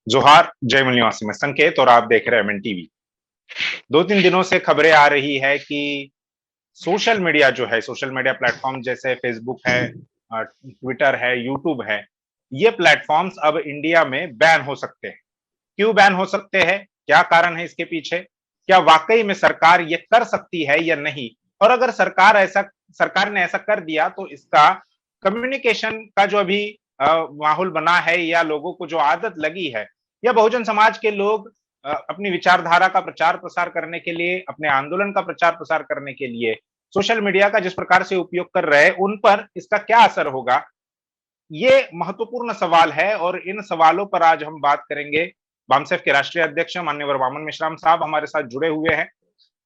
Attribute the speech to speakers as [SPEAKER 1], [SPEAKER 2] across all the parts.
[SPEAKER 1] जोहार, जय निवासी में संकेत और आप देख रहे हैं एमएन टीवी। 2-3 दिनों से खबरें आ रही है कि सोशल मीडिया जो है, सोशल मीडिया प्लेटफॉर्म जैसे फेसबुक है, ट्विटर है, यूट्यूब है, ये प्लेटफॉर्म्स अब इंडिया में बैन हो सकते हैं। क्यों बैन हो सकते हैं? क्या कारण है इसके पीछे? क्या वाकई में सरकार ये कर सकती है या नहीं? और अगर सरकार ने ऐसा कर दिया तो इसका कम्युनिकेशन का जो अभी माहौल बना है या लोगों को जो आदत लगी है या बहुजन समाज के लोग अपनी विचारधारा का प्रचार प्रसार करने के लिए, अपने आंदोलन का प्रचार प्रसार करने के लिए सोशल मीडिया का जिस प्रकार से उपयोग कर रहे हैं, उन पर इसका क्या असर होगा? ये महत्वपूर्ण सवाल है और इन सवालों पर आज हम बात करेंगे। बामसेफ के राष्ट्रीय अध्यक्ष माननीय वामन मिश्राम साहब हमारे साथ जुड़े हुए हैं।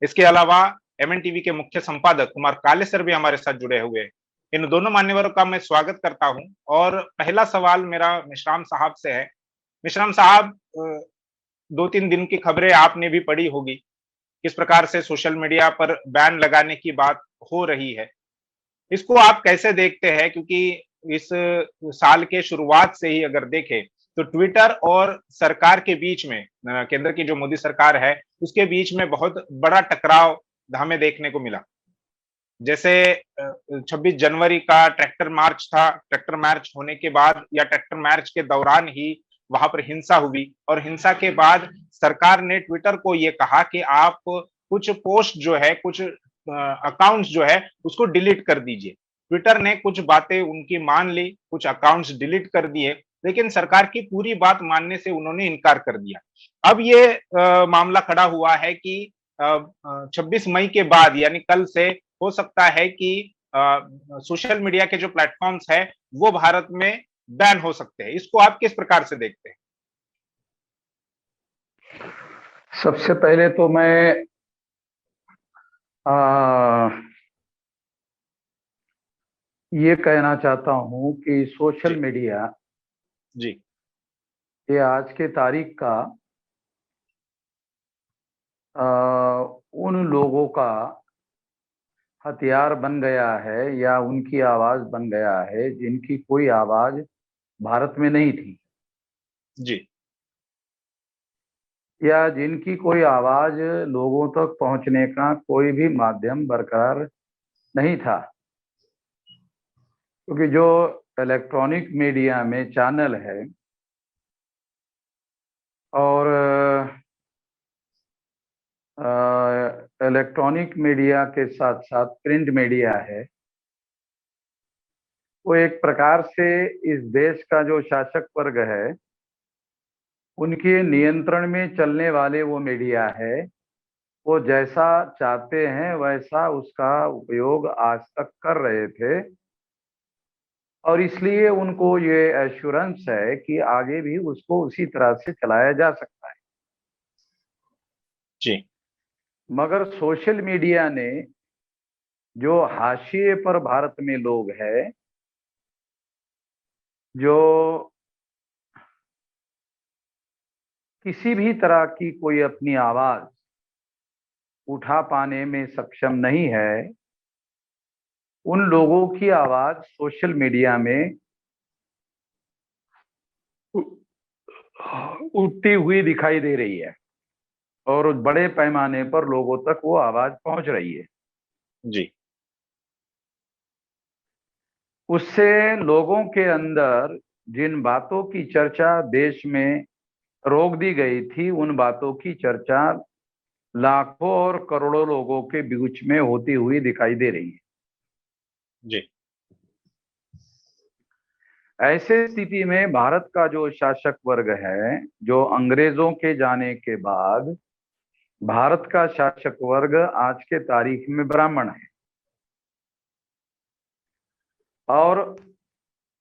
[SPEAKER 1] इसके अलावा एमएन टीवी के मुख्य संपादक कुमार कालेसर भी हमारे साथ जुड़े हुए हैं। इन दोनों मान्यवरों का मैं स्वागत करता हूं और पहला सवाल मेरा मिश्राम साहब से है। मिश्राम साहब, 2-3 दिन की खबरें आपने भी पढ़ी होगी, किस प्रकार से सोशल मीडिया पर बैन लगाने की बात हो रही है। इसको आप कैसे देखते हैं? क्योंकि इस साल के शुरुआत से ही अगर देखें, तो ट्विटर और सरकार के बीच में केंद्र की जो मोदी सरकार है, उसके बीच में बहुत बड़ा टकराव हमें देखने को मिला। जैसे 26 जनवरी का ट्रैक्टर मार्च था, ट्रैक्टर मार्च होने के बाद या ट्रैक्टर मार्च के दौरान ही वहां पर हिंसा हुई और हिंसा के बाद सरकार ने ट्विटर को ये कहा कि आप कुछ पोस्ट जो है, कुछ अकाउंट्स जो है, उसको डिलीट कर दीजिए। ट्विटर ने कुछ बातें उनकी मान ली, कुछ अकाउंट्स डिलीट कर दिए, लेकिन सरकार की पूरी बात मानने से उन्होंने इनकार कर दिया। अब ये मामला खड़ा हुआ है कि 26 मई के बाद यानी कल से हो सकता है कि सोशल मीडिया के जो प्लेटफॉर्म्स है वो भारत में बैन हो सकते हैं। इसको आप किस प्रकार से देखते हैं?
[SPEAKER 2] सबसे पहले तो मैं ये कहना चाहता हूं कि सोशल मीडिया
[SPEAKER 1] जी
[SPEAKER 2] ये आज के तारीख का उन लोगों का हथियार बन गया है या उनकी आवाज बन गया है जिनकी कोई आवाज भारत में नहीं थी,
[SPEAKER 1] जी
[SPEAKER 2] या जिनकी कोई आवाज लोगों तक पहुंचने का कोई भी माध्यम बरकरार नहीं था। क्योंकि जो इलेक्ट्रॉनिक मीडिया में चैनल है और इलेक्ट्रॉनिक मीडिया के साथ साथ प्रिंट मीडिया है, वो एक प्रकार से इस देश का जो शासक वर्ग है उनके नियंत्रण में चलने वाले वो मीडिया है। वो जैसा चाहते हैं वैसा उसका उपयोग आज तक कर रहे थे और इसलिए उनको ये एश्योरेंस है कि आगे भी उसको उसी तरह से चलाया जा सकता है।
[SPEAKER 1] जी
[SPEAKER 2] मगर सोशल मीडिया ने जो हाशिए पर भारत में लोग हैं, जो किसी भी तरह की कोई अपनी आवाज उठा पाने में सक्षम नहीं है, उन लोगों की आवाज सोशल मीडिया में उठती हुई दिखाई दे रही है और बड़े पैमाने पर लोगों तक वो आवाज पहुंच रही है।
[SPEAKER 1] जी
[SPEAKER 2] उससे लोगों के अंदर जिन बातों की चर्चा देश में रोक दी गई थी, उन बातों की चर्चा लाखों और करोड़ों लोगों के बीच में होती हुई दिखाई दे रही है।
[SPEAKER 1] जी
[SPEAKER 2] ऐसे स्थिति में भारत का जो शासक वर्ग है, जो अंग्रेजों के जाने के बाद भारत का शासक वर्ग आज के तारीख में ब्राह्मण है और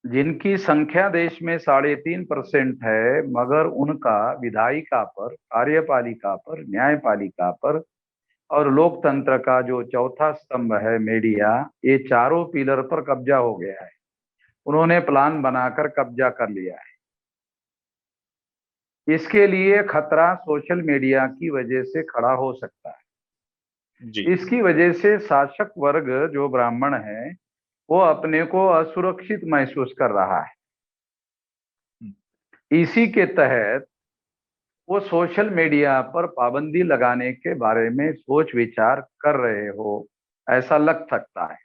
[SPEAKER 2] जिनकी संख्या देश में 3.5% है, मगर उनका विधायिका पर, कार्यपालिका पर, न्यायपालिका पर और लोकतंत्र का जो चौथा स्तंभ है मीडिया, ये चारों पिलर पर कब्जा हो गया है। उन्होंने प्लान बनाकर कब्जा कर लिया है। इसके लिए खतरा सोशल मीडिया की वजह से खड़ा हो सकता है।
[SPEAKER 1] जी
[SPEAKER 2] इसकी वजह से शासक वर्ग जो ब्राह्मण है वो अपने को असुरक्षित महसूस कर रहा है। इसी के तहत वो सोशल मीडिया पर पाबंदी लगाने के बारे में सोच विचार कर रहे हो, ऐसा लग सकता है।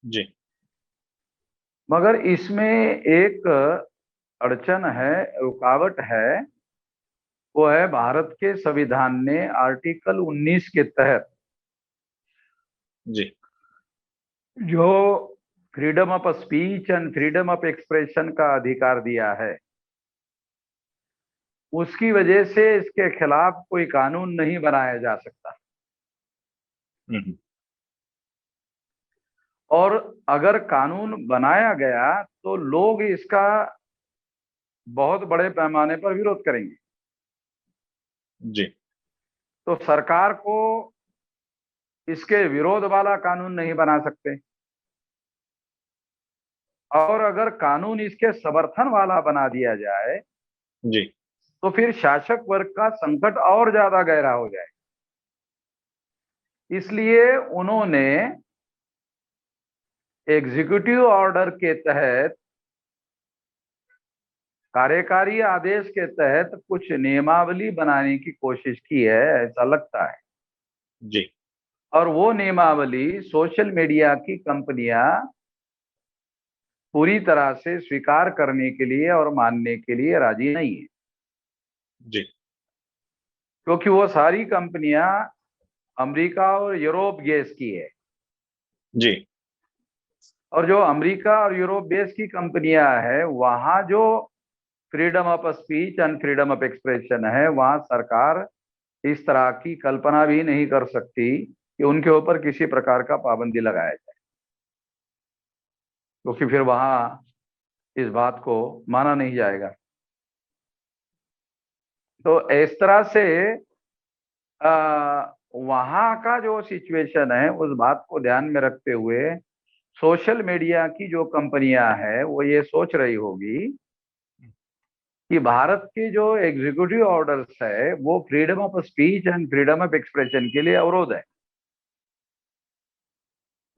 [SPEAKER 1] जी।
[SPEAKER 2] मगर इसमें एक अड़चन है, रुकावट है। वो है भारत के संविधान ने आर्टिकल 19 के तहत
[SPEAKER 1] जी।
[SPEAKER 2] जो freedom of speech and freedom of expression का अधिकार दिया है, उसकी वजह से इसके खिलाफ कोई कानून नहीं बनाया जा सकता।
[SPEAKER 1] हम्म।
[SPEAKER 2] और अगर कानून बनाया गया तो लोग इसका बहुत बड़े पैमाने पर विरोध करेंगे।
[SPEAKER 1] जी।
[SPEAKER 2] तो सरकार को इसके विरोध वाला कानून नहीं बना सकते, और अगर कानून इसके समर्थन वाला बना दिया जाए
[SPEAKER 1] जी।
[SPEAKER 2] तो फिर शासक वर्ग का संकट और ज्यादा गहरा हो जाए। इसलिए उन्होंने एग्जीक्यूटिव ऑर्डर के तहत, कार्यकारी आदेश के तहत कुछ नियमावली बनाने की कोशिश की है, ऐसा लगता है।
[SPEAKER 1] जी।
[SPEAKER 2] और वो नियमावली सोशल मीडिया की कंपनियां पूरी तरह से स्वीकार करने के लिए और मानने के लिए राजी नहीं है,
[SPEAKER 1] जी।
[SPEAKER 2] क्योंकि वो सारी कंपनियां अमेरिका और यूरोप देश की है।
[SPEAKER 1] जी।
[SPEAKER 2] और जो अमेरिका और यूरोप देश की कंपनियां हैं, वहां जो freedom of speech and freedom of expression है, वहां सरकार इस तरह की कल्पना भी नहीं कर सकती कि उनके ऊपर किसी प्रकार का पाबंदी लगाया जाए, क्योंकि फिर वहां इस बात को माना नहीं जाएगा। तो इस तरह से वहां का जो सिचुएशन है, उस बात को ध्यान में रखते हुए सोशल मीडिया की जो कंपनियां हैं वो ये सोच रही होगी कि भारत के जो एग्जीक्यूटिव ऑर्डर्स है वो freedom of speech and freedom of expression के लिए अवरोध है।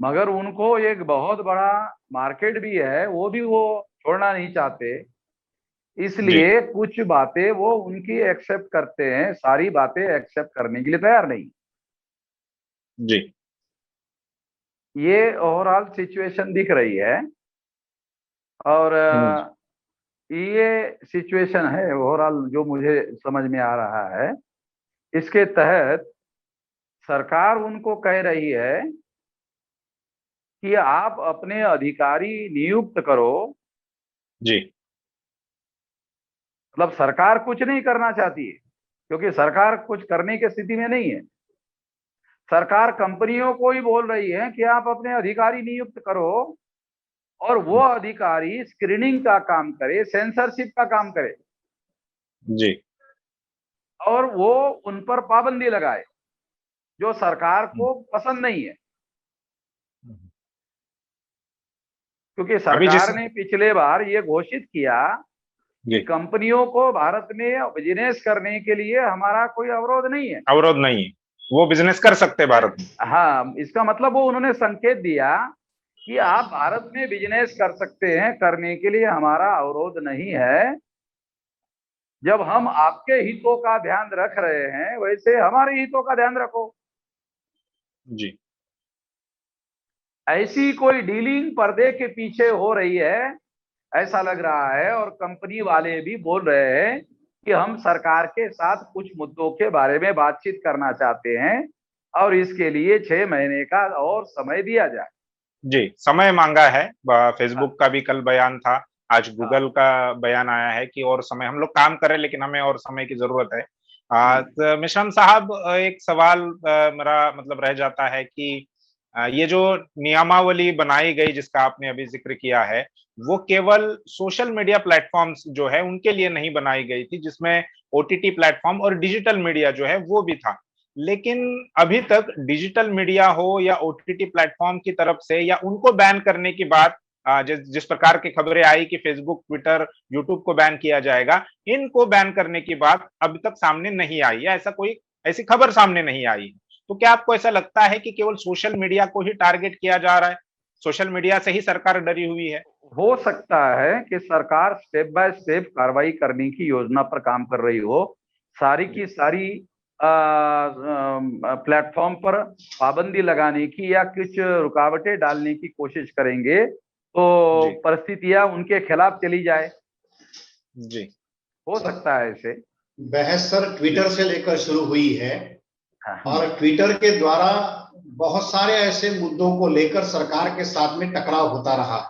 [SPEAKER 2] मगर उनको एक बहुत बड़ा मार्केट भी है, वो भी वो छोड़ना नहीं चाहते।
[SPEAKER 1] जी।
[SPEAKER 2] इसलिए कुछ बातें वो उनकी एक्सेप्ट करते हैं, सारी बातें एक्सेप्ट करने के लिए तैयार नहीं।
[SPEAKER 1] जी।
[SPEAKER 2] ये ओवरऑल सिचुएशन दिख रही है। और ये सिचुएशन है ओवरऑल जो मुझे समझ में आ रहा है। इसके तहत सरकार उनको कह रही है कि आप अपने अधिकारी नियुक्त करो।
[SPEAKER 1] जी।
[SPEAKER 2] मतलब सरकार कुछ नहीं करना चाहती है, क्योंकि सरकार कुछ करने की स्थिति में नहीं है। सरकार कंपनियों को ही बोल रही है कि आप अपने अधिकारी नियुक्त करो, और वो अधिकारी स्क्रीनिंग का काम करे, सेंसरशिप का काम करे,
[SPEAKER 1] जी।
[SPEAKER 2] और वो उन पर पाबंदी लगाए जो सरकार को पसंद नहीं है। क्योंकि
[SPEAKER 1] अभी जिस
[SPEAKER 2] सरकार ने पिछले बार ये घोषित किया कि
[SPEAKER 1] जी,
[SPEAKER 2] कंपनियों को भारत में बिजनेस करने के लिए हमारा कोई अवरोध नहीं है।
[SPEAKER 1] अवरोध नहीं है, वो बिजनेस कर सकते हैं भारत में।
[SPEAKER 2] हाँ, इसका मतलब वो उन्होंने संकेत दिया कि आप भारत में बिजनेस कर सकते हैं, करने के लिए हमारा अवरोध नहीं है। जब हम आपके हितों का ध्यान रख रहे हैं, वैसे हमारे हितों का ध्यान रखो।
[SPEAKER 1] जी।
[SPEAKER 2] ऐसी कोई डीलिंग पर्दे के पीछे हो रही है, ऐसा लग रहा है। और कंपनी वाले भी बोल रहे हैं कि हम सरकार के साथ कुछ मुद्दों के बारे में बातचीत करना चाहते हैं, और इसके लिए 6 महीने का और समय दिया जाए।
[SPEAKER 1] जी, समय मांगा है।
[SPEAKER 2] हाँ,
[SPEAKER 1] फेसबुक का भी कल बयान था, आज
[SPEAKER 2] हाँ,
[SPEAKER 1] गूगल का बयान आया है कि और समय, हम लोग काम कर रहे हैं लेकिन हमें और समय की जरूरत है। तो मिश्रम साहब, एक सवाल मेरा मतलब रह जाता है कि ये जो नियमावली बनाई गई जिसका आपने अभी जिक्र किया है, वो केवल सोशल मीडिया प्लेटफॉर्म्स जो है उनके लिए नहीं बनाई गई थी, जिसमें ओटीटी प्लेटफॉर्म और डिजिटल मीडिया जो है वो भी था। लेकिन अभी तक डिजिटल मीडिया हो या ओटीटी प्लेटफॉर्म की तरफ से या उनको बैन करने की बात, जिस प्रकार की खबरें आई कि फेसबुक, ट्विटर, यूट्यूब को बैन किया जाएगा, इनको बैन करने की बात अभी तक सामने नहीं आई है, ऐसी खबर सामने नहीं आई है। तो क्या आपको ऐसा लगता है कि केवल सोशल मीडिया को ही टारगेट किया जा रहा है? सोशल मीडिया से ही सरकार डरी हुई है?
[SPEAKER 2] हो सकता है कि सरकार स्टेप बाय स्टेप कार्रवाई करने की योजना पर काम कर रही हो, सारी की सारी प्लेटफॉर्म पर पाबंदी लगाने की या कुछ रुकावटें डालने की कोशिश करेंगे तो
[SPEAKER 1] जी
[SPEAKER 2] परिस्थितियां उनके खिलाफ चली जाए।
[SPEAKER 1] जी
[SPEAKER 2] हो
[SPEAKER 3] सर,
[SPEAKER 2] सकता है ऐसे।
[SPEAKER 3] बहस सर ट्विटर से लेकर शुरू हुई है
[SPEAKER 2] हाँ,
[SPEAKER 3] और ट्विटर के द्वारा बहुत सारे ऐसे मुद्दों को लेकर सरकार के साथ में टकराव होता रहा,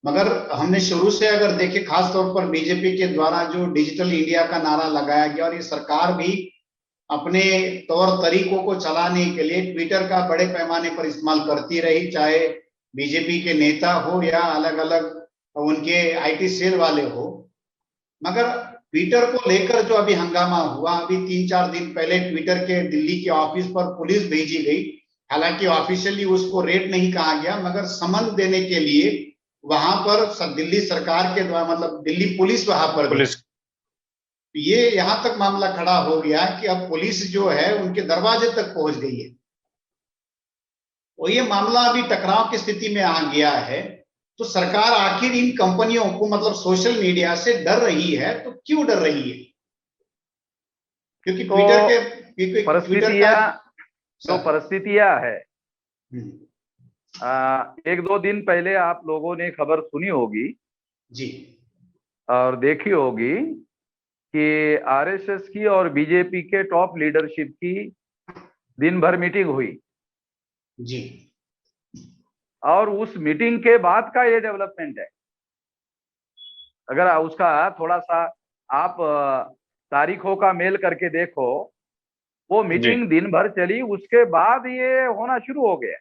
[SPEAKER 3] मगर हमने शुरू से अगर देखे, खास तौर पर बीजेपी के द्वारा जो डिजिटल इंडिया का नारा लगाया गया, और ये सरकार भी अपने तौर तरीकों को चलाने के लिए ट्विटर का बड़े पैमाने पर इस्तेमाल करती रही, चाहे बीजेपी के नेता हो या अलग अलग उनके आईटी सेल वाले हो। मगर ट्विटर को लेकर जो अभी हंगामा हुआ, अभी 3-4 दिन पहले ट्विटर के दिल्ली के ऑफिस पर पुलिस भेजी गई, हालांकि ऑफिशियली उसको रेड नहीं कहा गया, मगर समन देने के लिए वहां पर दिल्ली सरकार के द्वारा, मतलब दिल्ली पुलिस वहां पर गई।
[SPEAKER 1] पुलिस
[SPEAKER 3] ये यहां तक मामला खड़ा हो गया कि अब पुलिस जो है उनके दरवाजे तक पहुंच गई है, और ये मामला अभी टकराव की स्थिति में आ गया है। तो सरकार आखिर इन कंपनियों को, मतलब सोशल मीडिया से डर रही है, तो क्यों डर रही है? क्योंकि
[SPEAKER 2] तो
[SPEAKER 3] ट्विटर का
[SPEAKER 2] परिस्थितियां है, एक दो दिन पहले आप लोगों ने खबर सुनी होगी
[SPEAKER 3] जी
[SPEAKER 2] और देखी होगी कि आरएसएस की और बीजेपी के टॉप लीडरशिप की दिन भर मीटिंग हुई
[SPEAKER 3] जी
[SPEAKER 2] और उस मीटिंग के बाद का ये डेवलपमेंट है। अगर उसका थोड़ा सा आप तारीखों का मेल करके देखो, वो
[SPEAKER 1] जी
[SPEAKER 2] मीटिंग दिन भर चली, उसके बाद ये होना शुरू हो गया।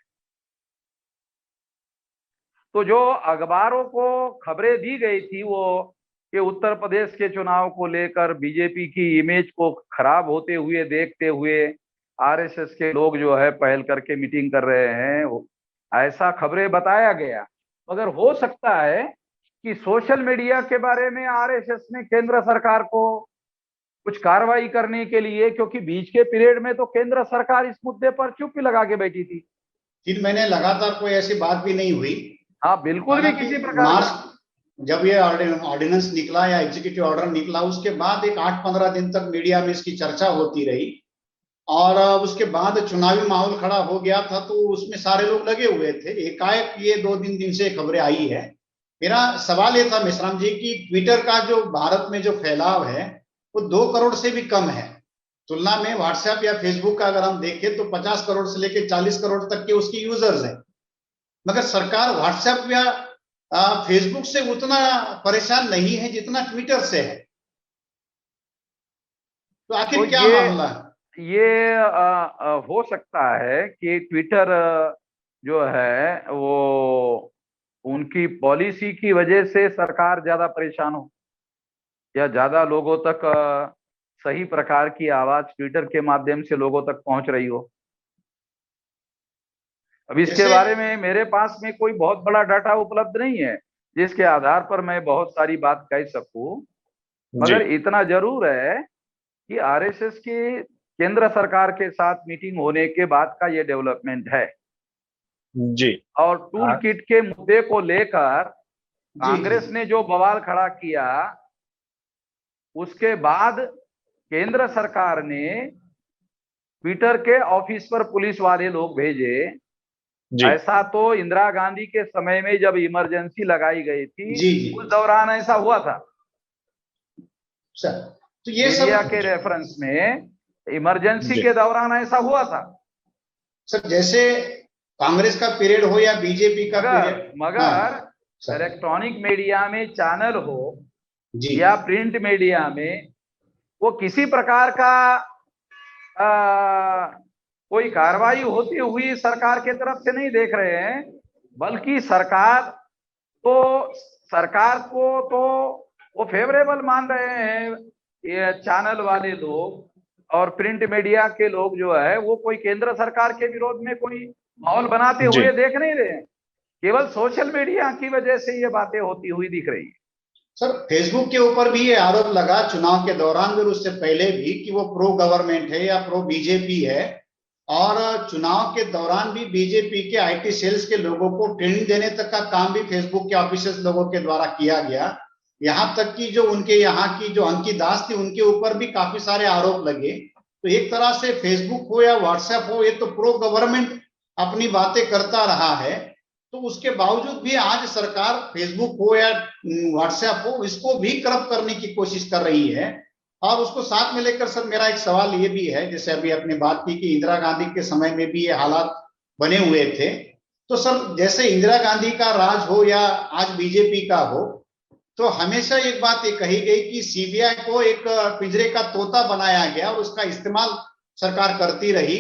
[SPEAKER 2] तो जो अखबारों को खबरें दी गई थी वो कि उत्तर प्रदेश के चुनाव को लेकर बीजेपी की इमेज को खराब होते हुए देखते हुए आरएसएस के लोग जो है पहल करके मीटिंग कर रहे हैं, ऐसा खबरें बताया गया। मगर हो सकता है कि सोशल मीडिया के बारे में आरएसएस ने केंद्र सरकार को कुछ कार्रवाई करने के लिए, क्योंकि बीच के पीरियड में तो केंद्र सरकार इस मुद्दे पर चुप्पी लगा के बैठी थी,
[SPEAKER 3] 3 महीने लगातार कोई ऐसी बात भी नहीं हुई।
[SPEAKER 2] हाँ बिल्कुल भी किसी प्रकार
[SPEAKER 3] मार्च
[SPEAKER 2] का।
[SPEAKER 3] जब ये ऑर्डिनेंस निकला या एग्जीक्यूटिव ऑर्डर निकला, उसके बाद एक 8-15 दिन तक मीडिया में इसकी चर्चा होती रही, और उसके बाद चुनावी माहौल खड़ा हो गया था, तो उसमें सारे लोग लगे हुए थे। एकाएक ये 2-3 दिन से खबरें आई है। मेरा सवाल ये था मेश्राम जी कि ट्विटर का जो भारत में जो फैलाव है वो 2 करोड़ से भी कम है, तुलना में व्हाट्सएप या फेसबुक का अगर हम देखें तो 50 करोड़ से लेकर 40 करोड़ तक के उसके यूजर्स हैं। मगर सरकार व्हाट्सएप या फेसबुक से उतना परेशान नहीं है जितना ट्विटर से है, तो आखिर
[SPEAKER 2] तो
[SPEAKER 3] क्या मामला है?
[SPEAKER 2] ये हो सकता है कि ट्विटर जो है वो उनकी पॉलिसी की वजह से सरकार ज्यादा परेशान हो, या ज्यादा लोगों तक सही प्रकार की आवाज ट्विटर के माध्यम से लोगों तक पहुंच रही हो। अब इसके बारे में मेरे पास में कोई बहुत बड़ा डाटा उपलब्ध नहीं है जिसके आधार पर मैं बहुत सारी बात कह सकूं, मगर इतना जरूर है कि आरएसएस की केंद्र सरकार के साथ मीटिंग होने के बाद का ये डेवलपमेंट है।
[SPEAKER 1] जी
[SPEAKER 2] और टूल किट के मुद्दे को लेकर कांग्रेस ने जो बवाल खड़ा किया, उसके बाद केंद्र सरकार ने ट्विटर के ऑफिस पर पुलिस वाले लोग भेजे। ऐसा तो इंदिरा गांधी के समय में जब इमरजेंसी लगाई गई थी उस दौरान ऐसा हुआ था।
[SPEAKER 3] सर तो ये
[SPEAKER 2] मीडिया के रेफरेंस में इमरजेंसी के दौरान ऐसा हुआ था।
[SPEAKER 3] सर जैसे कांग्रेस का पीरियड हो या बीजेपी का पीरियड,
[SPEAKER 2] मगर इलेक्ट्रॉनिक मीडिया में चैनल हो या प्रिंट मीडिया में वो किसी प्रकार का कोई कार्रवाई होती हुई सरकार के तरफ से नहीं देख रहे हैं, बल्कि सरकार को तो वो फेवरेबल मान रहे हैं। ये चैनल वाले लोग और प्रिंट मीडिया के लोग जो है वो कोई केंद्र सरकार के विरोध में कोई माहौल बनाते हुए देख नहीं रहे हैं, केवल सोशल मीडिया की वजह से ये बातें होती हुई दिख रही है।
[SPEAKER 3] सर फेसबुक के ऊपर भी ये आरोप लगा चुनाव के दौरान भी, उससे पहले भी, कि वो प्रो गवर्नमेंट है या प्रो बीजेपी है, और चुनाव के दौरान भी बीजेपी के आईटी सेल्स के लोगों को ट्रेनिंग देने तक का काम भी फेसबुक के ऑफिशियल लोगों के द्वारा किया गया। यहाँ तक कि जो उनके यहाँ की जो अंकी दास थी उनके ऊपर भी काफी सारे आरोप लगे। तो एक तरह से फेसबुक हो या व्हाट्सएप हो, ये तो प्रो गवर्नमेंट अपनी बातें करता रहा है, तो उसके बावजूद भी आज सरकार फेसबुक हो या व्हाट्सएप हो, इसको भी करप्ट करने की कोशिश कर रही है। और उसको साथ में लेकर सर मेरा एक सवाल ये भी है, जैसे अभी आपने बात की कि इंदिरा गांधी के समय में भी ये हालात बने हुए थे, तो सर जैसे इंदिरा गांधी का राज हो या आज बीजेपी का हो, तो हमेशा एक बात ये कही गई कि सीबीआई को एक पिंजरे का तोता बनाया गया और उसका इस्तेमाल सरकार करती रही,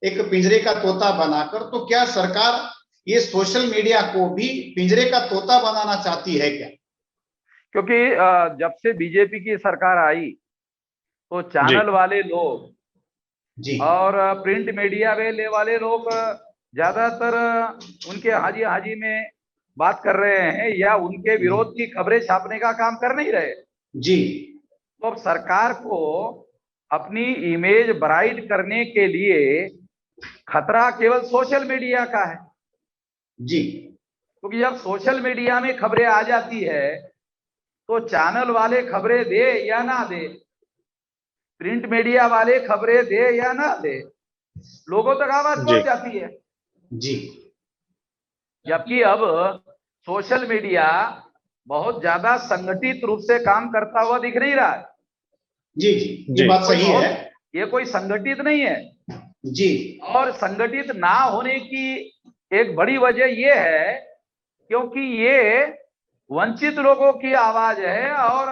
[SPEAKER 3] एक पिंजरे का तोता बनाकर। तो क्या सरकार ये सोशल मीडिया को भी पिंजरे का तोता बनाना चाहती है क्या?
[SPEAKER 2] क्योंकि जब से बीजेपी की सरकार आई तो चैनल वाले लोग
[SPEAKER 3] जी
[SPEAKER 2] और प्रिंट मीडिया वाले लोग ज्यादातर उनके हाजी हाजी में बात कर रहे हैं या उनके विरोध की खबरें छापने का काम कर नहीं रहे
[SPEAKER 3] जी।
[SPEAKER 2] तो अब सरकार को अपनी इमेज ब्राइट करने के लिए खतरा केवल सोशल मीडिया का है
[SPEAKER 3] जी।
[SPEAKER 2] क्योंकि जब सोशल मीडिया में खबरें आ जाती है तो चैनल वाले खबरें दे या ना दे, प्रिंट मीडिया वाले खबरें दे या ना दे, लोगों तक आवाज पहुंच जाती है
[SPEAKER 3] जी।
[SPEAKER 2] जबकि अब सोशल मीडिया बहुत ज्यादा संगठित रूप से काम करता हुआ दिख नहीं रहा है।
[SPEAKER 3] जी जी, ये बात सही है।
[SPEAKER 2] ये कोई संगठित नहीं है
[SPEAKER 3] जी।
[SPEAKER 2] और संगठित ना होने की एक बड़ी वजह ये है क्योंकि ये वंचित लोगों की आवाज है और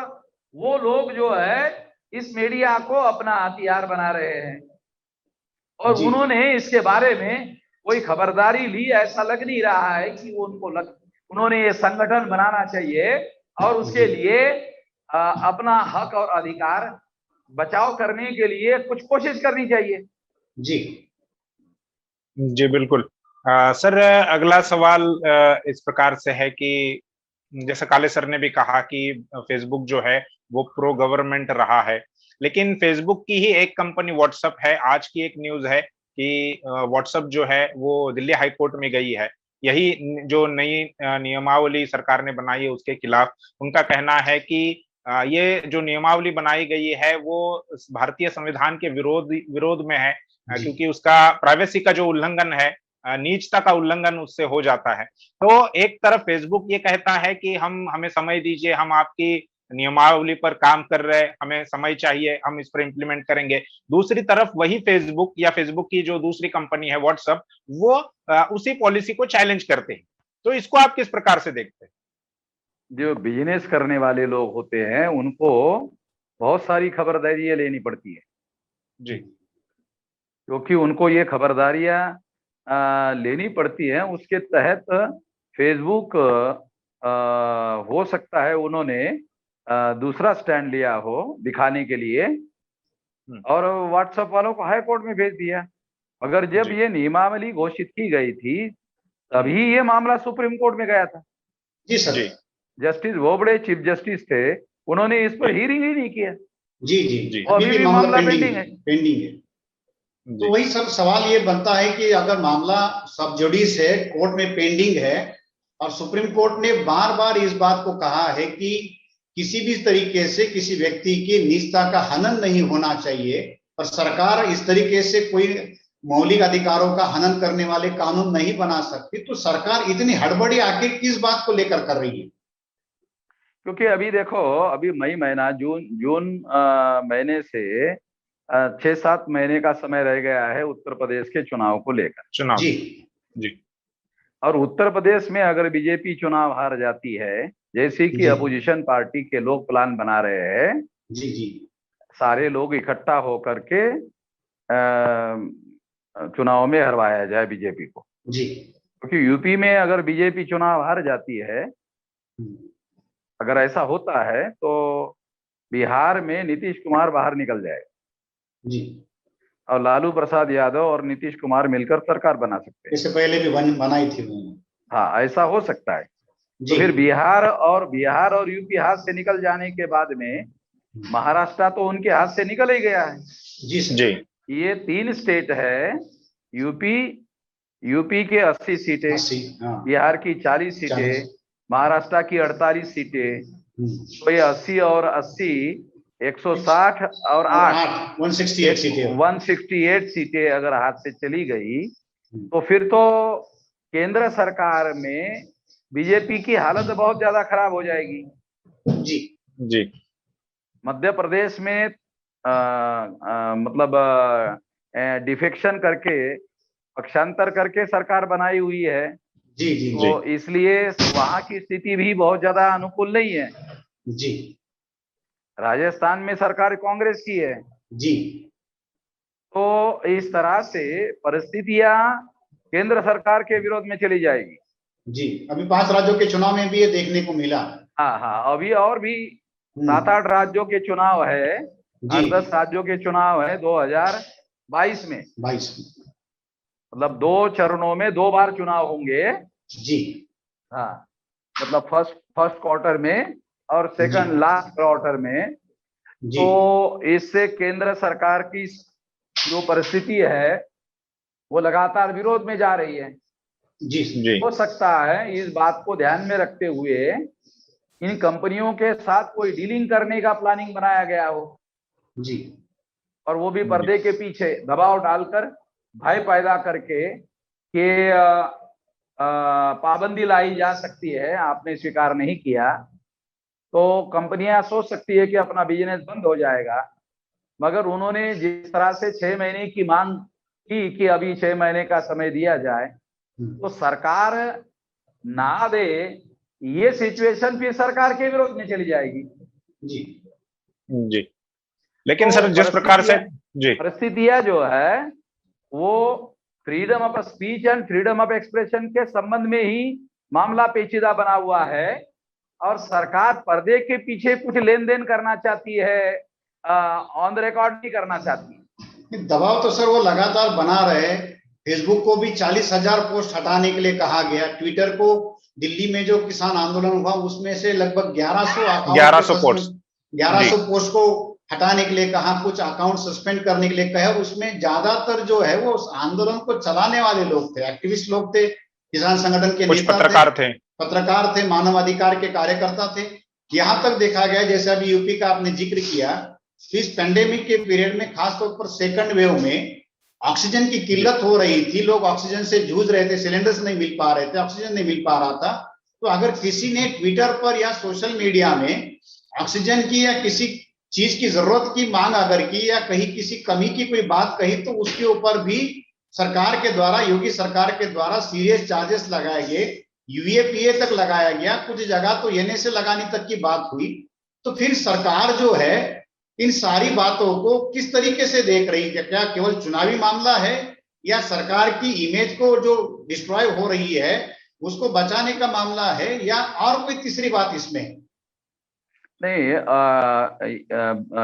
[SPEAKER 2] वो लोग जो है इस मीडिया को अपना हथियार बना रहे हैं और उन्होंने इसके बारे में कोई खबरदारी ली ऐसा लग नहीं रहा है कि वो उन्होंने ये संगठन बनाना चाहिए और उसके लिए अपना हक और अधिकार बचाव करने के लिए कुछ कोशिश करनी चाहिए।
[SPEAKER 3] जी
[SPEAKER 1] जी बिल्कुल। सर अगला सवाल इस प्रकार से है कि जैसे काले सर ने भी कहा कि फेसबुक जो है वो प्रो गवर्नमेंट रहा है, लेकिन फेसबुक की ही एक कंपनी व्हाट्सएप है। आज की एक न्यूज है कि व्हाट्सएप जो है वो दिल्ली हाई कोर्ट में गई है, यही जो नई नियमावली सरकार ने बनाई है उसके खिलाफ। उनका कहना है कि ये जो नियमावली बनाई गई है वो भारतीय संविधान के विरोध में है, क्योंकि उसका प्राइवेसी का जो उल्लंघन है, नीचता का उल्लंघन उससे हो जाता है। तो एक तरफ फेसबुक ये कहता है कि हमें समय दीजिए, हम आपकी नियमावली पर काम कर रहे हैं, हमें समय चाहिए, हम इस पर इम्प्लीमेंट करेंगे। दूसरी तरफ वही फेसबुक या फेसबुक की जो दूसरी कंपनी है व्हाट्सएप, वो उसी पॉलिसी को चैलेंज करते हैं। तो इसको आप किस प्रकार से देखते हैं?
[SPEAKER 2] जो बिजनेस करने वाले लोग होते हैं उनको बहुत सारी खबरदारियां लेनी पड़ती है
[SPEAKER 1] जी,
[SPEAKER 2] क्योंकि उनको ये खबरदारियां लेनी पड़ती है। उसके तहत फेसबुक हो सकता है उन्होंने दूसरा स्टैंड लिया हो दिखाने के लिए और व्हाट्सएप वालों को हाई कोर्ट में भेज दिया। अगर जब ये नियमावली घोषित की गई थी तभी ये मामला सुप्रीम कोर्ट में गया था।
[SPEAKER 3] जी sir.
[SPEAKER 2] Justice Bobde chief justice थे, उन्होंने इस पर हियरिंग ही नहीं किया।
[SPEAKER 3] जी जी जी,
[SPEAKER 2] अभी भी मामला पेंडिंग है।
[SPEAKER 3] तो वही सब सवाल ये बनता है कि अगर मामला सब जुडिस है, कोर्ट में पेंडिंग है और सुप्रीम कोर्ट ने बार बार इस बात को कहा है कि किसी भी तरीके से किसी व्यक्ति की निजता का हनन नहीं होना चाहिए और सरकार इस तरीके से कोई मौलिक अधिकारों का हनन करने वाले कानून नहीं बना सकती, तो सरकार इतनी हड़बड़ी आखिर किस बात को लेकर कर रही है?
[SPEAKER 2] क्योंकि अभी देखो, अभी मई महीना जून महीने से 6-7 महीने का समय रह गया है उत्तर प्रदेश के चुनाव को लेकर।
[SPEAKER 3] जी
[SPEAKER 2] जी। और उत्तर प्रदेश में अगर बीजेपी चुनाव हार जाती है, जैसे कि अपोजिशन पार्टी के लोग प्लान बना रहे हैं,
[SPEAKER 3] जी जी,
[SPEAKER 2] सारे लोग इकट्ठा होकर के चुनाव में हरवाया जाए बीजेपी को।
[SPEAKER 3] जी,
[SPEAKER 2] क्योंकि यूपी में अगर बीजेपी चुनाव हार जाती है, अगर ऐसा होता है तो बिहार में नीतीश कुमार बाहर निकल जाएगा
[SPEAKER 3] जी,
[SPEAKER 2] और लालू प्रसाद यादव और नीतीश कुमार मिलकर सरकार बना सकते हैं।
[SPEAKER 3] इससे पहले भी बनाई थी उन्होंने।
[SPEAKER 2] हाँ, ऐसा हो सकता है। तो फिर बिहार और यूपी हाथ से निकल जाने के बाद में महाराष्ट्र तो उनके हाथ से निकल ही गया है।
[SPEAKER 3] जी सर।
[SPEAKER 2] ये 3 स्टेट है यूपी के 80 सीटें,
[SPEAKER 3] 80, हाँ,
[SPEAKER 2] बिहार की 40 सीटें,
[SPEAKER 3] 40,
[SPEAKER 2] महाराष्ट्र की 48 सीटें, तो ये 80 और 80 160 और 8
[SPEAKER 3] 168 सीटें,
[SPEAKER 2] 168 सीटें अगर हाथ से चली गई तो फिर तो केंद्र सरकार में बीजेपी की हालत बहुत ज्यादा खराब हो जाएगी।
[SPEAKER 3] जी
[SPEAKER 1] जी
[SPEAKER 2] मध्य प्रदेश में मतलब डिफेक्शन करके, पक्षांतर करके सरकार बनाई हुई है,
[SPEAKER 3] जी जी
[SPEAKER 2] तो इसलिए वहां की स्थिति भी बहुत ज्यादा अनुकूल नहीं है।
[SPEAKER 3] जी
[SPEAKER 2] राजस्थान में सरकार कांग्रेस की है,
[SPEAKER 3] जी
[SPEAKER 2] तो इस तरह से परिस्थितियां केंद्र सरकार के विरोध में चली जाएगी।
[SPEAKER 3] जी। अभी 5 राज्यों के चुनाव में भी ये देखने को मिला।
[SPEAKER 2] हाँ हाँ, अभी और भी 7-8 राज्यों के चुनाव है,
[SPEAKER 3] जी
[SPEAKER 2] 8-10 राज्यों के चुनाव है 2022 में,
[SPEAKER 3] 22,
[SPEAKER 2] मतलब 2 चरणों में 2 बार चुनाव होंगे।
[SPEAKER 3] जी
[SPEAKER 2] हाँ, मतलब फर्स्ट क्वार्टर में और सेकंड लास्ट क्वार्टर में।
[SPEAKER 3] जी
[SPEAKER 2] तो इससे केंद्र सरकार की जो परिस्थिति है वो लगातार विरोध में जा रही है।
[SPEAKER 3] जी
[SPEAKER 1] जी
[SPEAKER 2] हो सकता है इस बात को ध्यान में रखते हुए इन कंपनियों के साथ कोई डीलिंग करने का प्लानिंग बनाया गया हो,
[SPEAKER 3] जी
[SPEAKER 2] और वो भी पर्दे के पीछे दबाव डालकर, भय पैदा करके कि पाबंदी लाई जा सकती है, आपने स्वीकार नहीं किया तो कंपनियां सोच सकती है कि अपना बिजनेस बंद हो जाएगा। मगर उन्होंने जिस तरह से 6 महीने की मांग की कि अभी 6 महीने का समय दिया जाए, तो सरकार ना दे, ये सिचुएशन फिर सरकार के विरोध में चली जाएगी।
[SPEAKER 3] जी
[SPEAKER 1] जी। लेकिन
[SPEAKER 2] तो
[SPEAKER 1] सर जिस प्रकार से जी
[SPEAKER 2] परिस्थितियां जो है वो freedom of speech and freedom of expression के संबंध में ही मामला पेचीदा बना हुआ है, और सरकार पर्दे के पीछे कुछ लेन देन करना चाहती है, ऑन द रिकॉर्ड नहीं करना चाहती।
[SPEAKER 3] दबाव तो सर वो लगातार बना रहे। फेसबुक को भी 40,000 पोस्ट हटाने के लिए कहा गया। ट्विटर को दिल्ली में जो किसान आंदोलन हुआ उसमें से लगभग 1100 पोस्ट को हटाने के लिए कहा, कुछ अकाउंट सस्पेंड करने के लिए कहा। उसमें ज्यादातर जो है वो आंदोलन को चलाने वाले लोग थे, एक्टिविस्ट लोग थे, किसान संगठन के
[SPEAKER 1] कुछ
[SPEAKER 3] नेता पत्रकार थे, मानवाधिकार के कार्यकर्ता थे। यहाँ तक देखा गया, जैसे अभी यूपी का आपने जिक्र किया, इस पेंडेमिक के पीरियड में खासतौर पर सेकंड वेव में ऑक्सीजन की किल्लत हो रही थी, लोग ऑक्सीजन से जूझ रहे थे, सिलेंडर्स नहीं मिल पा रहे थे, ऑक्सीजन नहीं मिल पा रहा था। तो अगर किसी ने ट्विटर पर या सोशल मीडिया में ऑक्सीजन की या किसी चीज की जरूरत की मांग अगर की या कहीं किसी कमी की कोई बात कही, तो उसके ऊपर भी सरकार के द्वारा, योगी सरकार के द्वारा सीरियस चार्जेस लगाए गए, यूएपीए तक लगाया गया, कुछ जगह तो एनएसए लगाने तक की बात हुई। तो फिर सरकार जो है इन सारी बातों को किस तरीके से देख रही है? क्या केवल चुनावी मामला है या सरकार की इमेज को जो डिस्ट्रॉय हो रही है उसको बचाने का मामला है, या और कोई तीसरी बात इसमें?
[SPEAKER 2] नहीं,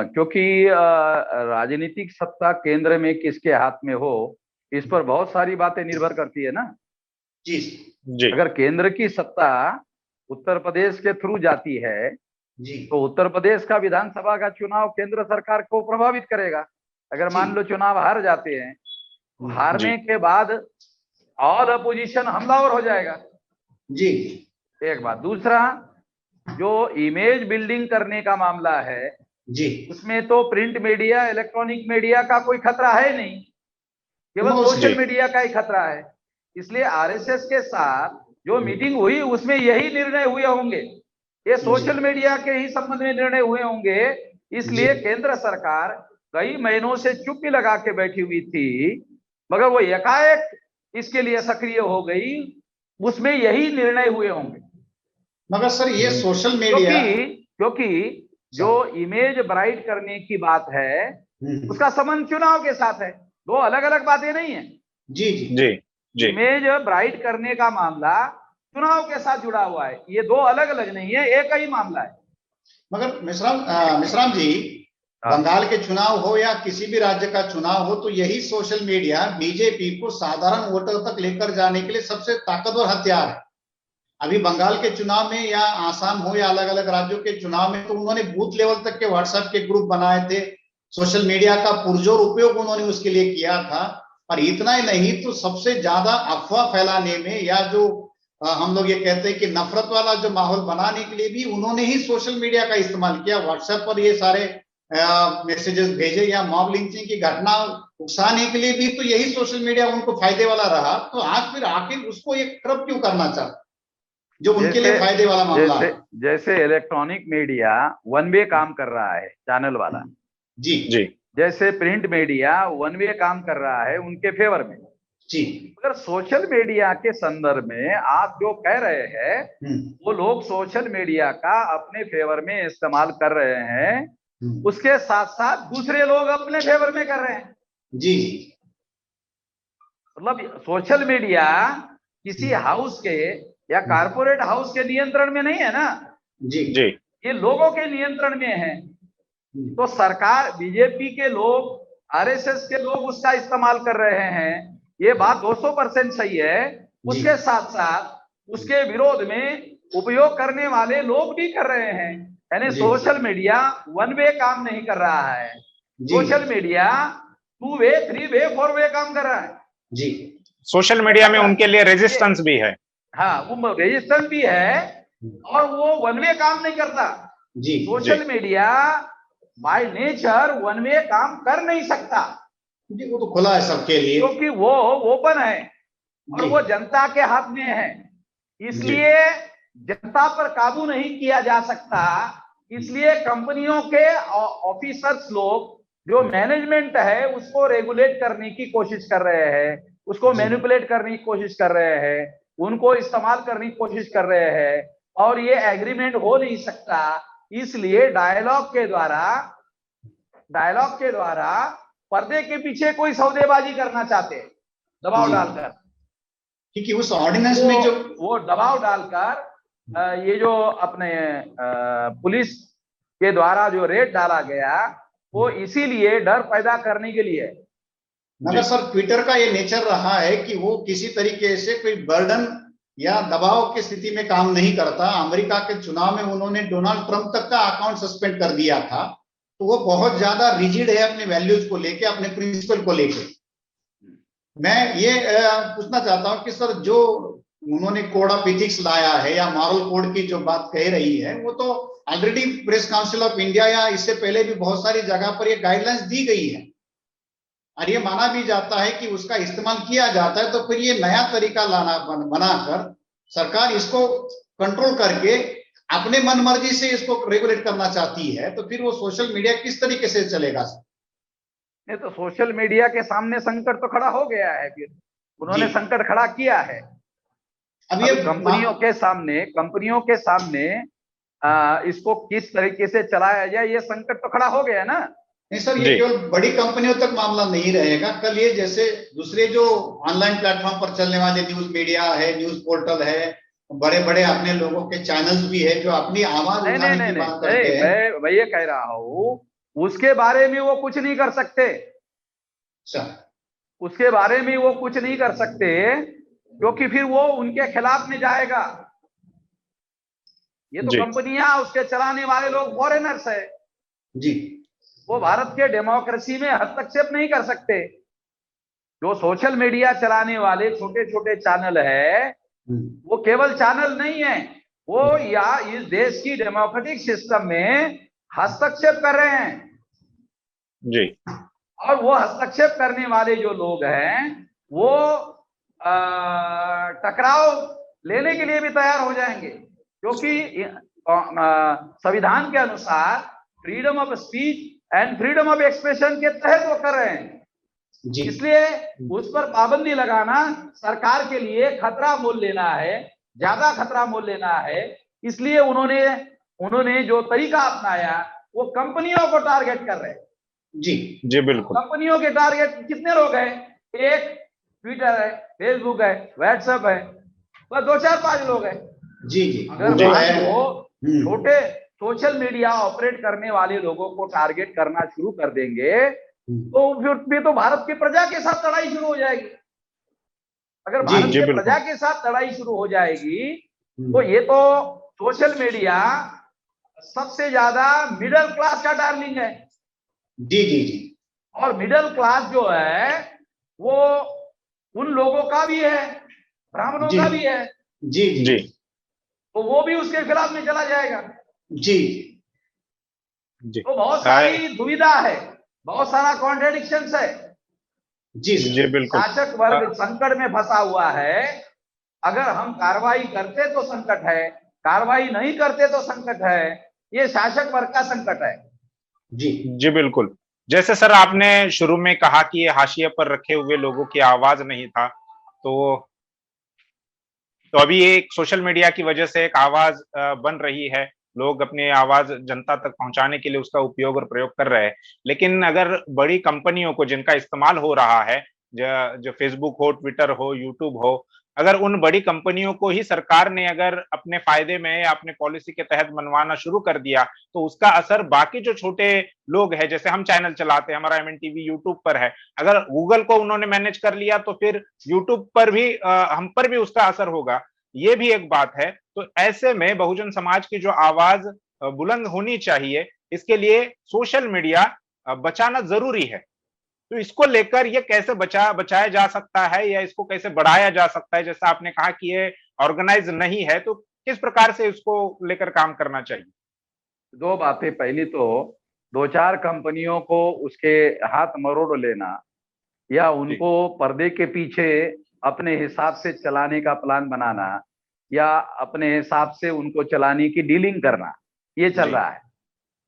[SPEAKER 2] क्योंकि राजनीतिक सत्ता केंद्र में किसके हाथ में हो, इस पर बहुत सारी बातें निर्भर करती है ना।
[SPEAKER 3] जी
[SPEAKER 1] जी
[SPEAKER 2] अगर केंद्र की सत्ता उत्तर प्रदेश के थ्रू जाती है
[SPEAKER 3] जी
[SPEAKER 2] तो उत्तर प्रदेश का विधानसभा का चुनाव केंद्र सरकार को प्रभावित करेगा। अगर मान लो चुनाव हार जाते हैं, हारने के बाद ऑल अपोजिशन हमलावर हो जाएगा।
[SPEAKER 3] जी
[SPEAKER 2] एक बात। दूसरा, जो इमेज बिल्डिंग करने का मामला है
[SPEAKER 3] जी,
[SPEAKER 2] उसमें तो प्रिंट मीडिया, इलेक्ट्रॉनिक मीडिया का कोई खतरा है नहीं, केवल सोशल मीडिया का ही खतरा है। इसलिए आरएसएस के साथ जो मीटिंग हुई उसमें यही निर्णय हुए होंगे, ये सोशल मीडिया के ही संबंध में निर्णय हुए होंगे। इसलिए केंद्र सरकार कई महीनों से चुप्पी लगा के बैठी हुई थी, मगर वो एकाएक इसके लिए सक्रिय हो गई, उसमें यही निर्णय हुए होंगे।
[SPEAKER 3] मगर सर ये सोशल मीडिया,
[SPEAKER 2] क्योंकि जो इमेज ब्राइट करने की बात है उसका संबंध चुनाव के साथ है, दो अलग अलग बातें नहीं है।
[SPEAKER 3] जी जी जी
[SPEAKER 1] जी,
[SPEAKER 2] इमेज ब्राइट करने का मामला चुनाव के साथ जुड़ा हुआ है, ये दो अलग अलग नहीं है, एक ही मामला है।
[SPEAKER 3] मगर मिश्राम जी, बंगाल के चुनाव हो या किसी भी राज्य का चुनाव हो, तो यही सोशल मीडिया बीजेपी को साधारण वोटर तक लेकर जाने के लिए सबसे ताकतवर हथियार है। अभी बंगाल के चुनाव में या आसाम हो या अलग अलग राज्यों के चुनाव में, तो उन्होंने बूथ लेवल तक के व्हाट्सएप के ग्रुप बनाए थे, सोशल मीडिया का पुरजोर उपयोग उन्होंने उसके लिए किया था। और इतना ही नहीं तो सबसे ज्यादा अफवाह फैलाने में या जो हम लोग ये कहते हैं कि नफरत वाला जो माहौल बनाने के लिए भी उन्होंने ही सोशल मीडिया का इस्तेमाल किया। व्हाट्सएप पर ये सारे मैसेजेस भेजे या मॉब लिंचिंग की घटना उकसाने के लिए भी तो यही सोशल मीडिया उनको फायदे वाला रहा। तो आज फिर आखिर उसको ये कर्ब क्यों करना चाहते जो उनके लिए फायदे वाला मामला है?
[SPEAKER 2] जैसे इलेक्ट्रॉनिक मीडिया वन वे काम कर रहा है, चैनल वाला।
[SPEAKER 3] जी
[SPEAKER 1] जी।
[SPEAKER 2] जैसे प्रिंट मीडिया वन वे काम कर रहा है उनके फेवर में।
[SPEAKER 3] जी।
[SPEAKER 2] अगर सोशल मीडिया के संदर्भ में आप जो कह रहे हैं वो लोग सोशल मीडिया का अपने फेवर में इस्तेमाल कर रहे हैं, उसके साथ साथ दूसरे लोग अपने फेवर में कर रहे हैं।
[SPEAKER 3] जी।
[SPEAKER 2] मतलब सोशल मीडिया किसी हाउस के या कारपोरेट हाउस के नियंत्रण में नहीं है ना।
[SPEAKER 3] जी
[SPEAKER 1] जी।
[SPEAKER 2] ये लोगों के नियंत्रण में है। तो सरकार, बीजेपी के लोग, आरएसएस के लोग उसका इस्तेमाल कर रहे हैं, ये बात 200% सही है। उसके साथ साथ उसके विरोध में उपयोग करने वाले लोग भी कर रहे हैं। यानी सोशल मीडिया वन वे काम नहीं कर रहा है, सोशल मीडिया 2 वे, 3 वे, 4 वे काम कर रहा है।
[SPEAKER 3] जी।
[SPEAKER 1] सोशल मीडिया में उनके लिए रेजिस्टेंस भी है।
[SPEAKER 2] हाँ, वो रेजिस्टेंस भी है और वो वन वे काम नहीं करता।
[SPEAKER 3] जी।
[SPEAKER 2] Social media by nature one way काम कर नहीं सकता
[SPEAKER 3] जी, वो तो खुला है सबके लिए,
[SPEAKER 2] क्योंकि वो ओपन है और वो जनता के हाथ में है। इसलिए जनता पर काबू नहीं किया जा सकता। इसलिए कंपनियों के ऑफिसर्स लोग, जो मैनेजमेंट है, उसको रेगुलेट करने की कोशिश कर रहे हैं, उसको मैनिपुलेट करने की कोशिश कर रहे हैं, उनको इस्तेमाल करने की कोशिश कर रहे हैं और ये एग्रीमेंट हो नहीं सकता। इसलिए डायलॉग के द्वारा पर्दे के पीछे कोई सौदेबाजी करना चाहते हैं, दबाव डालकर,
[SPEAKER 3] क्योंकि उस ऑर्डिनेंस में जो
[SPEAKER 2] वो दबाव डालकर ये जो अपने पुलिस के द्वारा जो रेड डाला गया वो इसीलिए डर पैदा करने के लिए।
[SPEAKER 3] मगर सर ट्विटर का ये नेचर रहा है कि वो किसी तरीके से कोई बर्डन या दबाव की स्थिति में काम नहीं करता। अमेरिका के चुनाव में उन्होंने डोनाल्ड ट्रंप तक का अकाउंट सस्पेंड कर दिया था। तो वो बहुत ज्यादा रिजिड है अपने वैल्यूज को लेके, अपने प्रिंसिपल को लेके। मैं ये पूछना चाहता हूं कि सर जो उन्होंने कोड ऑफ एथिक्स लाया है या मॉरल कोड की जो बात कह रही है, वो तो already press council of India या इससे पहले भी बहुत सारी जगह पर ये गाइडलाइंस दी गई है और ये माना भी जाता है कि उसका इस्तेमाल किया जाता है। तो फिर ये नया तरीका लाना बनाकर सरकार इसको कंट्रोल करके अपने मन मर्जी से इसको रेगुलेट करना चाहती है, तो फिर वो सोशल मीडिया किस तरीके से चलेगा सर?
[SPEAKER 2] नहीं तो सोशल मीडिया के सामने संकट तो खड़ा हो गया है, फिर उन्होंने संकट खड़ा किया है। अब ये कंपनियों के सामने इसको किस तरीके से चलाया जाए, ये संकट तो खड़ा हो गया ना।
[SPEAKER 3] नहीं सर, ये केवल बड़ी कंपनियों तक मामला नहीं रहेगा। कल ये जैसे दूसरे जो ऑनलाइन प्लेटफॉर्म पर चलने वाले न्यूज मीडिया है, न्यूज पोर्टल है, बड़े बड़े अपने लोगों के चैनल्स भी है जो अपनी आवाज उठाने की बात करते हैं।
[SPEAKER 2] मैं ये कह रहा हूँ उसके बारे में वो कुछ नहीं कर सकते। उसके बारे में वो कुछ नहीं कर सकते क्योंकि फिर वो उनके खिलाफ में जाएगा। ये तो कंपनियां, उसके चलाने वाले लोग फॉरेनर्स है
[SPEAKER 3] जी,
[SPEAKER 2] वो भारत के डेमोक्रेसी में हस्तक्षेप नहीं कर सकते। जो सोशल मीडिया चलाने वाले छोटे छोटे चैनल है, वो केवल चैनल नहीं है, वो या इस देश की डेमोक्रेटिक सिस्टम में हस्तक्षेप कर रहे हैं
[SPEAKER 1] जी।
[SPEAKER 2] और वो हस्तक्षेप करने वाले जो लोग हैं वो टकराव लेने के लिए भी तैयार हो जाएंगे, क्योंकि संविधान के अनुसार freedom of speech and freedom of expression के तहत वो कर रहे हैं। इसलिए उस पर पाबंदी लगाना सरकार के लिए खतरा मोल लेना है, ज्यादा खतरा मोल लेना है। इसलिए उन्होंने जो तरीका अपनाया वो कंपनियों को टारगेट कर रहे हैं।
[SPEAKER 1] जी बिल्कुल।
[SPEAKER 2] कंपनियों के टारगेट कितने लोग हैं? एक ट्विटर है, फेसबुक है, व्हाट्सएप है, बस 2-4-5 लोग हैं।
[SPEAKER 3] जी।
[SPEAKER 2] अगर वो छोटे सोशल मीडिया ऑपरेट करने वाले लोगों को टारगेट करना शुरू कर देंगे तो फिर तो भारत की प्रजा के साथ लड़ाई शुरू हो जाएगी। अगर भारत की प्रजा के साथ लड़ाई शुरू हो जाएगी तो ये तो सोशल मीडिया सबसे ज्यादा मिडिल क्लास का डार्लिंग है।
[SPEAKER 3] जी।
[SPEAKER 2] और मिडिल क्लास जो है वो उन लोगों का भी है, ब्राह्मणों
[SPEAKER 3] जी
[SPEAKER 2] का भी है,
[SPEAKER 3] जी जी
[SPEAKER 1] जी
[SPEAKER 2] तो वो भी उसके खिलाफ में चला जाएगा।
[SPEAKER 3] जी
[SPEAKER 1] जी
[SPEAKER 2] तो बहुत
[SPEAKER 1] आ,
[SPEAKER 2] सारी दुविधा है, बहुत सारा कॉन्ट्रेडिक्शंस है।
[SPEAKER 3] जी
[SPEAKER 1] जी
[SPEAKER 3] सर।
[SPEAKER 1] बिल्कुल।
[SPEAKER 2] शासक वर्ग संकट में फंसा हुआ है। अगर हम कार्रवाई करते तो संकट है, कार्रवाई नहीं करते तो संकट है। ये शासक वर्ग का संकट है।
[SPEAKER 3] जी
[SPEAKER 1] जी बिल्कुल। जैसे सर आपने शुरू में कहा कि ये हाशिए पर रखे हुए लोगों की आवाज नहीं था, तो अभी एक सोशल मीडिया की वजह से एक आवाज बन रही है। लोग अपनी आवाज जनता तक पहुंचाने के लिए उसका उपयोग और प्रयोग कर रहे हैं। लेकिन अगर बड़ी कंपनियों को जिनका इस्तेमाल हो रहा है, जो फेसबुक हो, ट्विटर हो, यूट्यूब हो, अगर उन बड़ी कंपनियों को ही सरकार ने अगर अपने फायदे में या अपने पॉलिसी के तहत मनवाना शुरू कर दिया, तो उसका असर बाकी जो छोटे लोग हैं, जैसे हम चैनल चलाते हैं, हमारा एमएनटीवी यूट्यूब पर है, अगर गूगल को उन्होंने मैनेज कर लिया तो फिर यूट्यूब पर भी हम पर भी उसका असर होगा। ये भी एक बात है। तो ऐसे में बहुजन समाज की जो आवाज बुलंद होनी चाहिए, इसके लिए सोशल मीडिया बचाना जरूरी है। तो इसको लेकर ये कैसे बचाया जा सकता है, या इसको कैसे बढ़ाया जा सकता है? जैसा आपने कहा कि ये ऑर्गेनाइज नहीं है, तो किस प्रकार से इसको लेकर काम करना चाहिए?
[SPEAKER 2] दो बातें, पहली तो दो चार कंपनियों को उसके हाथ मरोड़ लेना, या
[SPEAKER 1] जी
[SPEAKER 2] उनको पर्दे के पीछे अपने हिसाब से चलाने का प्लान बनाना, या अपने हिसाब से उनको चलाने की डीलिंग करना, ये चल
[SPEAKER 1] जी
[SPEAKER 2] रहा है।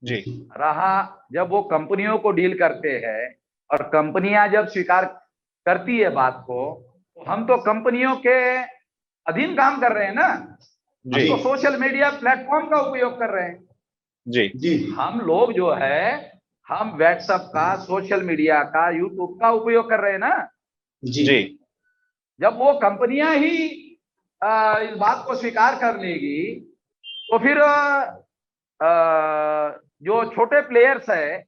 [SPEAKER 1] जी
[SPEAKER 2] रहा, जब वो कंपनियों को डील करते हैं और कंपनियां जब स्वीकार करती है बात को, तो हम तो कंपनियों के अधीन काम कर रहे हैं ना। हम
[SPEAKER 1] जी
[SPEAKER 2] तो सोशल मीडिया प्लेटफॉर्म का उपयोग कर रहे हैं।
[SPEAKER 1] जी
[SPEAKER 3] जी
[SPEAKER 2] हम लोग जो है, हम व्हाट्सएप का, सोशल मीडिया का, यूट्यूब का उपयोग कर रहे हैं ना।
[SPEAKER 3] जी
[SPEAKER 1] जी
[SPEAKER 2] जब वो कंपनियां ही इस बात को स्वीकार कर लेगी, तो फिर जो छोटे प्लेयर्स है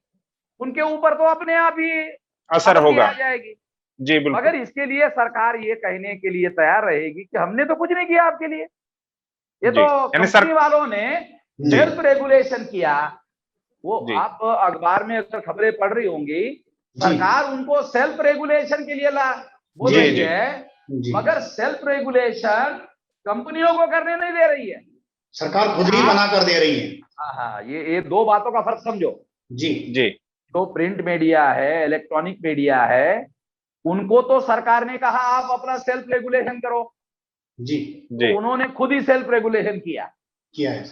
[SPEAKER 2] उनके ऊपर तो अपने आप ही
[SPEAKER 1] असर
[SPEAKER 2] पाबंदी
[SPEAKER 1] होगा।
[SPEAKER 2] आ जाएगी।
[SPEAKER 1] जी बिल्कुल।
[SPEAKER 2] मगर इसके लिए सरकार ये कहने के लिए तैयार रहेगी कि हमने तो कुछ नहीं किया आपके लिए, ये
[SPEAKER 1] जी
[SPEAKER 2] तो
[SPEAKER 1] यानी सर।
[SPEAKER 2] कंपनी वालों ने
[SPEAKER 3] जी
[SPEAKER 2] सेल्फ रेगुलेशन किया। वो
[SPEAKER 1] जी
[SPEAKER 2] आप अखबार में अगर खबरें पढ़ रही होंगी,
[SPEAKER 3] जी
[SPEAKER 2] सरकार उनको सेल्फ रेगुलेशन के लिए बोल
[SPEAKER 3] जी
[SPEAKER 2] रही
[SPEAKER 1] जी
[SPEAKER 2] है,
[SPEAKER 3] जी
[SPEAKER 2] मगर सेल्फ रेगुलेशन कंपनियों को करने नहीं दे रही है।
[SPEAKER 3] सरकार खुद ही बना कर दे रही है।
[SPEAKER 2] हाँ हाँ, ये दो बातों का फर्क समझो।
[SPEAKER 3] जी
[SPEAKER 1] जी
[SPEAKER 2] जो प्रिंट मीडिया है, इलेक्ट्रॉनिक मीडिया है, उनको तो सरकार ने कहा आप अपना सेल्फ रेगुलेशन करो,
[SPEAKER 3] जी
[SPEAKER 1] जी
[SPEAKER 2] तो उन्होंने खुद ही सेल्फ रेगुलेशन किया।
[SPEAKER 3] किया है।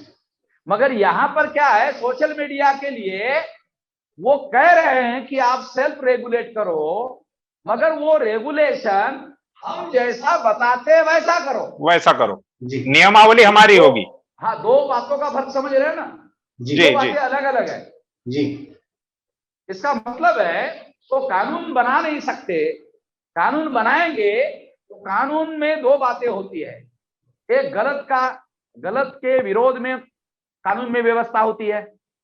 [SPEAKER 2] मगर यहां पर क्या है, सोशल मीडिया के लिए वो कह रहे हैं कि आप सेल्फ रेगुलेट करो, मगर वो रेगुलेशन हम जैसा बताते हैं वैसा करो।
[SPEAKER 1] वैसा करो,
[SPEAKER 3] जी
[SPEAKER 1] नियमावली हमारी
[SPEAKER 2] तो
[SPEAKER 1] होगी।
[SPEAKER 2] हाँ, दो बातों का फर्क समझ रहे हैं ना।
[SPEAKER 3] जी
[SPEAKER 2] दो
[SPEAKER 1] जी जी
[SPEAKER 2] बातें अलग अलग है।
[SPEAKER 3] जी
[SPEAKER 2] इसका मतलब है, तो कानून बना नहीं सकते, कानून बनाएंगे तो कानून में दो बातें होती है। एक गलत के विरोध में कानून में व्यवस्था होती है,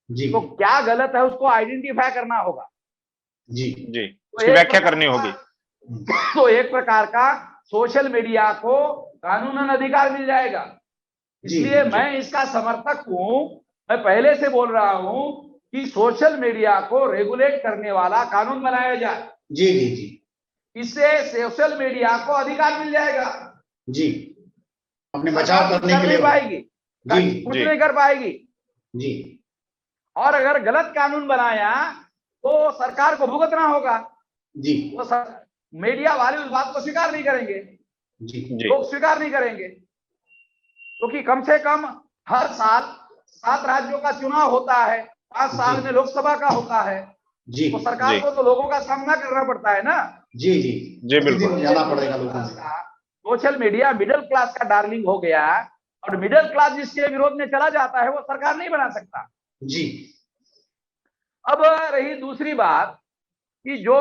[SPEAKER 3] जी
[SPEAKER 2] तो क्या गलत है उसको आइडेंटिफाई करना होगा।
[SPEAKER 3] जी
[SPEAKER 1] जी
[SPEAKER 2] तो
[SPEAKER 1] उसकी व्याख्या करनी होगी।
[SPEAKER 2] एक प्रकार का सोशल मीडिया को कानूनन अधिकार मिल जाएगा।
[SPEAKER 3] जी
[SPEAKER 2] इसलिए
[SPEAKER 1] जी
[SPEAKER 2] मैं इसका समर्थक हूं। मैं पहले से बोल रहा हूं कि सोशल मीडिया को रेगुलेट करने वाला कानून बनाया जाए।
[SPEAKER 3] जी जी जी
[SPEAKER 2] इससे सोशल मीडिया को अधिकार मिल जाएगा।
[SPEAKER 3] जी अपने
[SPEAKER 2] सरकार
[SPEAKER 3] बचाव
[SPEAKER 2] कुछ
[SPEAKER 3] करने
[SPEAKER 2] कर
[SPEAKER 3] के
[SPEAKER 2] नहीं
[SPEAKER 3] लिए।
[SPEAKER 2] पाएगी,
[SPEAKER 3] जी
[SPEAKER 2] कुछ
[SPEAKER 1] जी
[SPEAKER 2] नहीं कर पाएगी।
[SPEAKER 3] जी
[SPEAKER 2] और अगर गलत कानून बनाया तो सरकार को भुगतना होगा।
[SPEAKER 3] जी
[SPEAKER 2] तो मीडिया वाले उस बात को स्वीकार नहीं करेंगे,
[SPEAKER 3] जी
[SPEAKER 1] जी
[SPEAKER 2] लोग स्वीकार नहीं करेंगे, क्योंकि कम से कम हर साल 7 राज्यों का चुनाव होता है, 5 साल में लोकसभा का होता है,
[SPEAKER 3] जी
[SPEAKER 2] तो सरकार
[SPEAKER 1] जी
[SPEAKER 2] को तो लोगों का सामना करना पड़ता है ना।
[SPEAKER 3] जी जी
[SPEAKER 1] जी बिल्कुल।
[SPEAKER 3] प्रतिदिन जाना पड़ेगा लोगों से।
[SPEAKER 2] सोशल मीडिया मिडिल क्लास का डार्लिंग हो गया, और मिडिल क्लास जिसके विरोध में चला जाता है वो सरकार नहीं बना सकता।
[SPEAKER 3] जी
[SPEAKER 2] अब रही दूसरी बात कि जो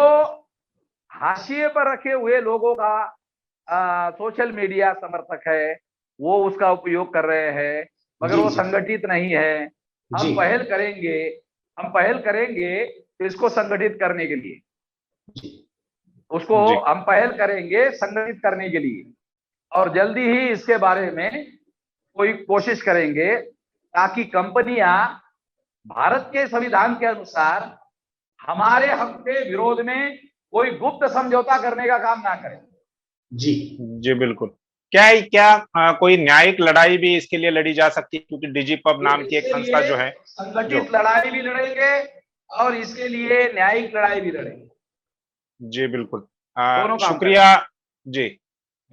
[SPEAKER 2] हाशिए पर रखे हुए लोगों का सोशल मीडिया समर्थक है, वो उसका उपयोग कर रहे हैं, मगर
[SPEAKER 3] जी
[SPEAKER 2] वो
[SPEAKER 3] जी
[SPEAKER 2] संगठित नहीं है।
[SPEAKER 3] जी
[SPEAKER 2] हम पहल करेंगे तो इसको संगठित करने के लिए,
[SPEAKER 3] जी
[SPEAKER 2] उसको
[SPEAKER 1] जी
[SPEAKER 2] हम पहल करेंगे संगठित करने के लिए, और जल्दी ही इसके बारे में कोई कोशिश करेंगे ताकि कंपनियां भारत के संविधान के अनुसार हमारे हक के विरोध में कोई गुप्त समझौता करने का काम ना करें।
[SPEAKER 3] जी
[SPEAKER 1] जी बिल्कुल। क्या कोई न्यायिक लड़ाई भी इसके लिए लड़ी जा सकती है, क्योंकि डिजिपब नाम की एक
[SPEAKER 2] इसके
[SPEAKER 1] संस्था
[SPEAKER 2] लिए
[SPEAKER 1] जो है जो
[SPEAKER 2] संगठित लड़ाई भी लड़ेंगे और इसके लिए न्यायिक लड़ाई भी लड़ेंगे,
[SPEAKER 1] जी बिल्कुल।
[SPEAKER 2] दोनों काम करें।
[SPEAKER 1] शुक्रिया जी।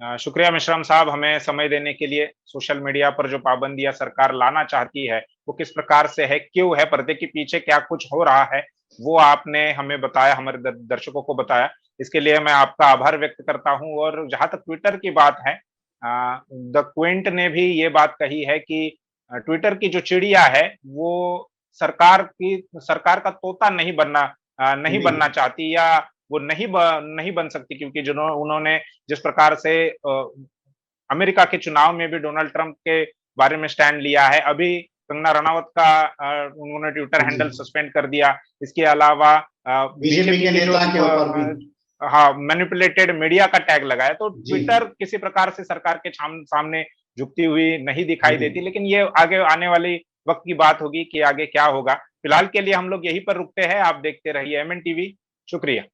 [SPEAKER 1] शुक्रिया मेश्राम साहब, हमें समय देने के लिए। सोशल मीडिया पर जो पाबंदियां सरकार लाना चाहती है वो किस प्रकार से है, क्यों है, पर्दे के पीछे क्या कुछ हो रहा है, वो आपने हमें बताया, हमारे दर्शकों को बताया। इसके लिए मैं आपका आभार व्यक्त करता हूं। और जहां तक ट्विटर की बात है, द क्विंट ने भी ये बात कही है कि ट्विटर की जो चिड़िया है वो सरकार का तोता नहीं बनना
[SPEAKER 3] नहीं
[SPEAKER 1] चाहती, या वो नहीं बन सकती, क्योंकि उन्होंने जिस प्रकार से अमेरिका के चुनाव में भी डोनाल्ड ट्रंप के बारे में स्टैंड लिया है। अभी कंगना रनावत का उन्होंने ट्विटर
[SPEAKER 3] जी
[SPEAKER 1] हैंडल सस्पेंड कर दिया। इसके अलावा
[SPEAKER 3] बीजेपी
[SPEAKER 1] बीजेपी
[SPEAKER 3] के
[SPEAKER 1] के जो
[SPEAKER 3] नेता के ऊपर भी।
[SPEAKER 1] हाँ, मैनिपुलेटेड मीडिया का टैग लगाया, तो
[SPEAKER 3] जी
[SPEAKER 1] ट्विटर किसी प्रकार से सरकार के सामने झुकती हुई नहीं दिखाई
[SPEAKER 3] नहीं
[SPEAKER 1] देती। लेकिन ये आगे आने वाली वक्त की बात होगी कि आगे क्या होगा। फिलहाल के लिए हम लोग यहीं पर रुकते हैं। आप देखते रहिए एमएन टीवी। शुक्रिया।